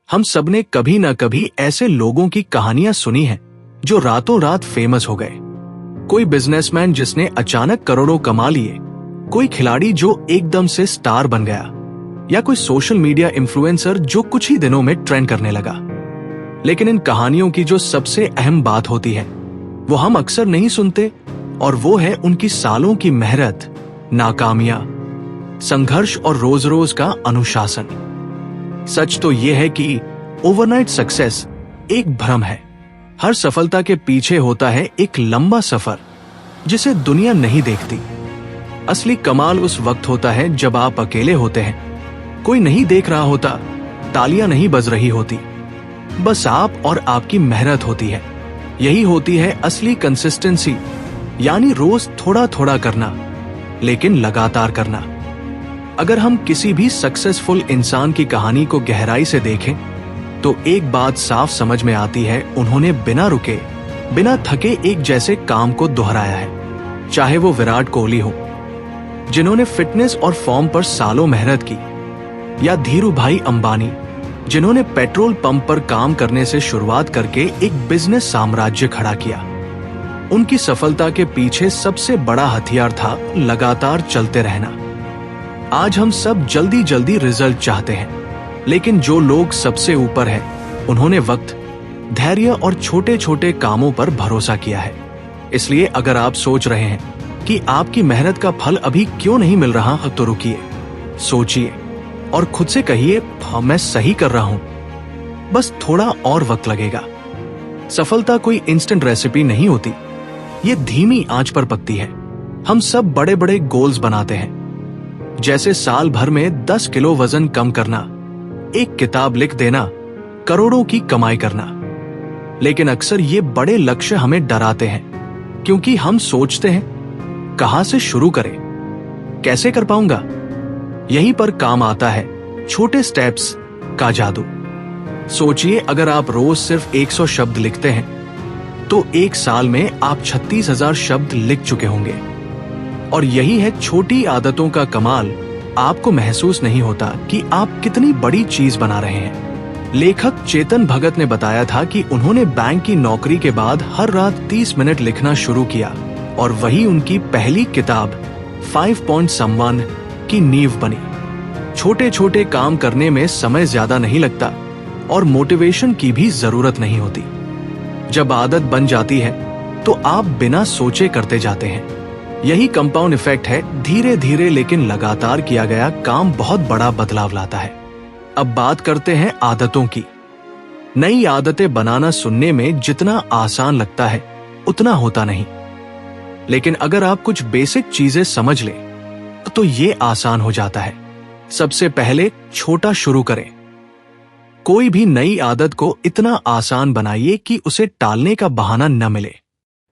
हम सबने कभी ना कभी ऐसे लोगों की कहानियां सुनी हैं जो रातों रात फेमस हो गए। कोई बिजनेसमैन जिसने अचानक करोड़ों कमा लिए, कोई खिलाड़ी जो एकदम से स्टार बन गया, या कोई सोशल मीडिया इन्फ्लुएंसर जो कुछ ही दिनों में ट्रेंड करने लगा। लेकिन इन कहानियों की जो सबसे अहम बात होती है वो हम अक्सर नहीं सुनते, और वो है उनकी सालों की मेहनत, नाकामियां, संघर्ष और रोज रोज का अनुशासन। सच तो यह है कि ओवरनाइट सक्सेस एक भ्रम है। हर सफलता के पीछे होता है एक लंबा सफर जिसे दुनिया नहीं देखती। असली कमाल उस वक्त होता है जब आप अकेले होते हैं, कोई नहीं देख रहा होता, तालियां नहीं बज रही होती, बस आप और आपकी मेहनत होती है। यही होती है असली कंसिस्टेंसी, यानी रोज थोड़ा थोड़ा करना, लेकिन लगातार करना। अगर हम किसी भी सक्सेसफुल इंसान की कहानी को गहराई से देखें तो एक बात साफ समझ में आती है, उन्होंने बिना रुके, बिना थके एक जैसे काम को दोहराया है। चाहे वो विराट कोहली हो, जिन्होंने फिटनेस और फॉर्म पर सालों मेहनत की, या धीरू भाई अंबानी, जिन्होंने पेट्रोल पंप पर काम करने से शुरुआत करके एक बिजनेस साम्राज्य खड़ा किया। उनकी सफलता के पीछे सबसे बड़ा हथियार था लगातार चलते रहना। आज हम सब जल्दी जल्दी रिजल्ट चाहते हैं, लेकिन जो लोग सबसे ऊपर हैं, उन्होंने वक्त, धैर्य और छोटे छोटे कामों पर भरोसा किया है। इसलिए अगर आप सोच रहे हैं कि आपकी मेहनत का फल अभी क्यों नहीं मिल रहा, तो रुकिए, सोचिए और खुद से कहिए, हाँ, मैं सही कर रहा हूं, बस थोड़ा और वक्त लगेगा। सफलता कोई इंस्टेंट रेसिपी नहीं होती, ये धीमी आंच पर पकती है। हम सब बड़े बड़े गोल्स बनाते हैं, जैसे साल भर में 10 किलो वजन कम करना, एक किताब लिख देना, करोड़ों की कमाई करना। लेकिन अक्सर ये बड़े लक्ष्य हमें डराते हैं, क्योंकि हम सोचते हैं कहां से शुरू करें, कैसे कर पाऊंगा। यहीं पर काम आता है छोटे स्टेप्स का जादू। सोचिए, अगर आप रोज सिर्फ 100 शब्द लिखते हैं तो एक साल में आप 36,000 शब्द लिख चुके होंगे। और यही है छोटी आदतों का कमाल। आपको महसूस नहीं होता कि आप कितनी बड़ी चीज बना रहे हैं। लेखक चेतन भगत ने बताया था कि उन्होंने बैंक की नौकरी के बाद हर रात 30 मिनट लिखना शुरू किया, और वही उनकी पहली किताब 5 पॉइंट सम्मान की नींव बनी। छोटे छोटे काम करने में समय ज्यादा नहीं लगता, और मोटिवेशन की भी जरूरत नहीं होती। जब आदत बन जाती है तो आप बिना सोचे करते जाते हैं। यही कंपाउंड इफेक्ट है, धीरे धीरे लेकिन लगातार किया गया काम बहुत बड़ा बदलाव लाता है। अब बात करते हैं आदतों की। नई आदतें बनाना सुनने में जितना आसान लगता है उतना होता नहीं, लेकिन अगर आप कुछ बेसिक चीजें समझ लें तो ये आसान हो जाता है। सबसे पहले छोटा शुरू करें। कोई भी नई आदत को इतना आसान बनाइए कि उसे टालने का बहाना न मिले।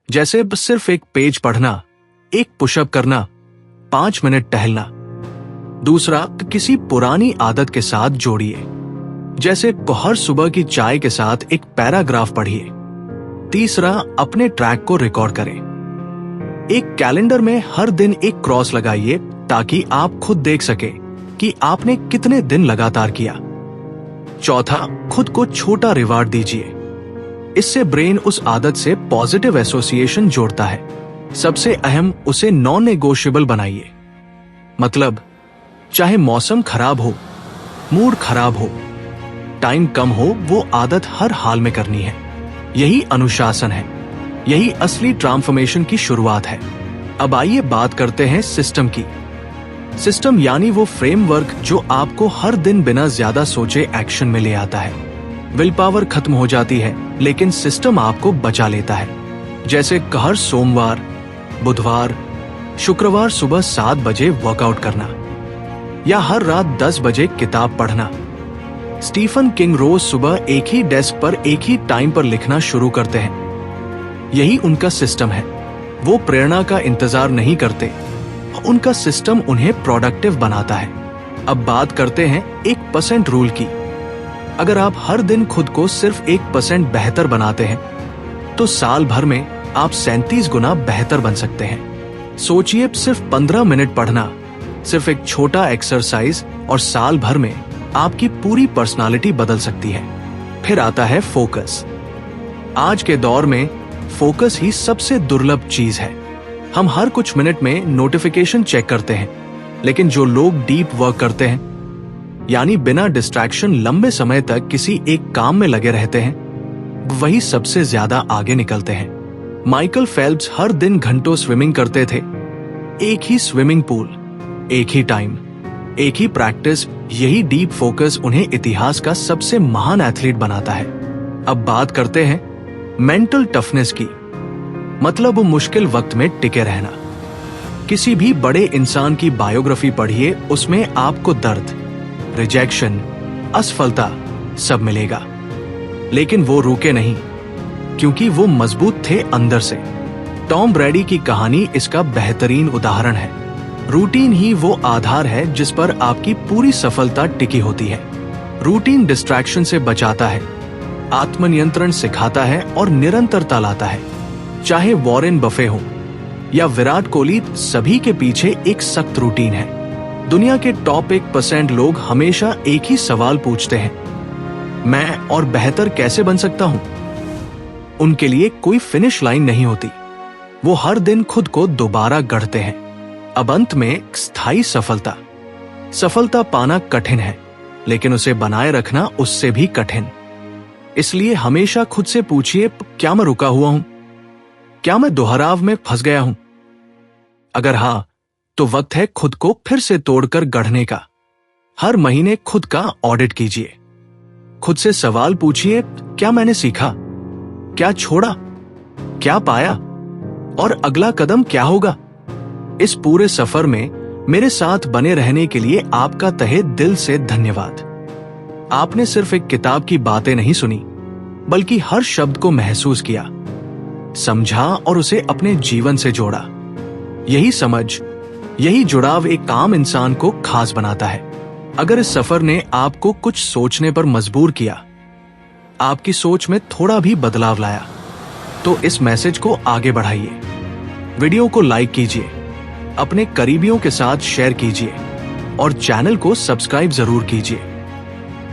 जैसे सिर्फ एक पेज पढ़ना, एक पुशअप करना, 5 मिनट टहलना। दूसरा, किसी पुरानी आदत के साथ जोड़िए, जैसे हर सुबह की चाय के साथ एक पैराग्राफ पढ़िए। तीसरा, अपने ट्रैक को रिकॉर्ड करें। एक कैलेंडर में हर दिन एक क्रॉस लगाइए, ताकि आप खुद देख सके कि आपने कितने दिन लगातार किया। चौथा, खुद को छोटा रिवार्ड दीजिए। इससे ब्रेन उस आदत से पॉजिटिव एसोसिएशन जोड़ता है। सबसे अहम, उसे नॉन नेगोशिएबल बनाइए। मतलब, चाहे मौसम खराब हो, मूड खराब हो, टाइम कम हो, वो आदत हर हाल में करनी है। यही अनुशासन है, यही असली ट्रांसफॉर्मेशन की शुरुआत है। अब आइए बात करते हैं सिस्टम की। सिस्टम यानी वो फ्रेमवर्क जो आपको हर दिन बिना ज्यादा सोचे एक्शन में ले आता है। विल पावर खत्म हो जाती है, लेकिन सिस्टम आपको बचा लेता है। जैसे हर सोमवार, बुधवार, शुक्रवार सुबह 7 बजे वर्कआउट करना, या हर रात 10 बजे किताब पढ़ना। स्टीफन किंग रोज सुबह एक ही डेस्क पर एक ही टाइम पर लिखना शुरू करते हैं। यही उनका सिस्टम है। वो प्रेरणा का इंतजार नहीं करते, उनका सिस्टम उन्हें प्रोडक्टिव बनाता है। अब बात करते हैं 1% रूल की। अगर आप हर दिन खुद को सिर्फ 1% बेहतर बनाते हैं तो साल भर में आप 37 गुना बेहतर बन सकते हैं। सोचिए, सिर्फ 15 मिनट पढ़ना, सिर्फ एक छोटा एक्सरसाइज, और साल भर में आपकी पूरी पर्सनालिटी बदल सकती है। फिर आता है फोकस। आज के दौर में फोकस ही सबसे दुर्लभ चीज है। हम हर कुछ मिनट में नोटिफिकेशन चेक करते हैं, लेकिन जो लोग डीप वर्क करते हैं, यानी बिना डिस्ट्रैक्शन लंबे समय तक किसी एक काम में लगे रहते हैं, वही सबसे ज्यादा आगे निकलते हैं। माइकल फेल्प्स हर दिन घंटों स्विमिंग करते थे। एक ही स्विमिंग पूल, एक ही टाइम, एक ही प्रैक्टिस, यही डीप फोकस उन्हें इतिहास का सबसे महान एथलीट बनाता है। अब बात करते हैं मेंटल टफनेस की, मतलब मुश्किल वक्त में टिके रहना। किसी भी बड़े इंसान की बायोग्राफी पढ़िए, उसमें आपको दर्द, रिजेक्शन, असफलता सब मिलेगा, लेकिन वो रुके नहीं, क्योंकि वो मजबूत थे अंदर से। टॉम ब्रैडी की कहानी इसका बेहतरीन उदाहरण है। रूटीन ही वो आधार है जिस पर आपकी पूरी सफलता टिकी होती है। रूटीन डिस्ट्रैक्शन से बचाता है, आत्मनियंत्रण सिखाता है और निरंतरता लाता है। चाहे वॉरेन बफे हो या विराट कोहली, सभी के पीछे एक सख्त रूटीन है। दुनिया के टॉप 1% लोग हमेशा एक ही सवाल पूछते हैं, मैं और बेहतर कैसे बन सकता हूं? उनके लिए कोई फिनिश लाइन नहीं होती। वो हर दिन खुद को दोबारा गढ़ते हैं। अब अंत में स्थायी सफलता पाना कठिन है, लेकिन उसे बनाए रखना उससे भी कठिन। इसलिए हमेशा खुद से पूछिए, क्या मैं रुका हुआ हूं? क्या मैं दोहराव में फंस गया हूं? अगर हां, तो वक्त है खुद को फिर से तोड़कर गढ़ने का। हर महीने खुद का ऑडिट कीजिए। खुद से सवाल पूछिए, क्या मैंने सीखा, क्या छोड़ा, क्या पाया, और अगला कदम क्या होगा? इस पूरे सफर में मेरे साथ बने रहने के लिए आपका तहे दिल से धन्यवाद। आपने सिर्फ एक किताब की बातें नहीं सुनी, बल्कि हर शब्द को महसूस किया, समझा और उसे अपने जीवन से जोड़ा। यही समझ, यही जुड़ाव एक आम इंसान को खास बनाता है। अगर इस सफर ने आपको कुछ सोचने पर मजबूर किया, आपकी सोच में थोड़ा भी बदलाव लाया, तो इस मैसेज को आगे बढ़ाइए। वीडियो को लाइक कीजिए, अपने करीबियों के साथ शेयर कीजिए और चैनल को सब्सक्राइब जरूर कीजिए।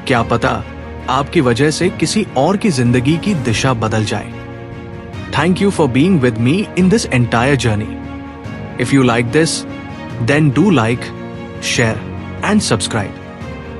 क्या पता आपकी वजह से किसी और की जिंदगी की दिशा बदल जाए। Thank you for being with me in this entire journey. If you like this, then do like, share and subscribe.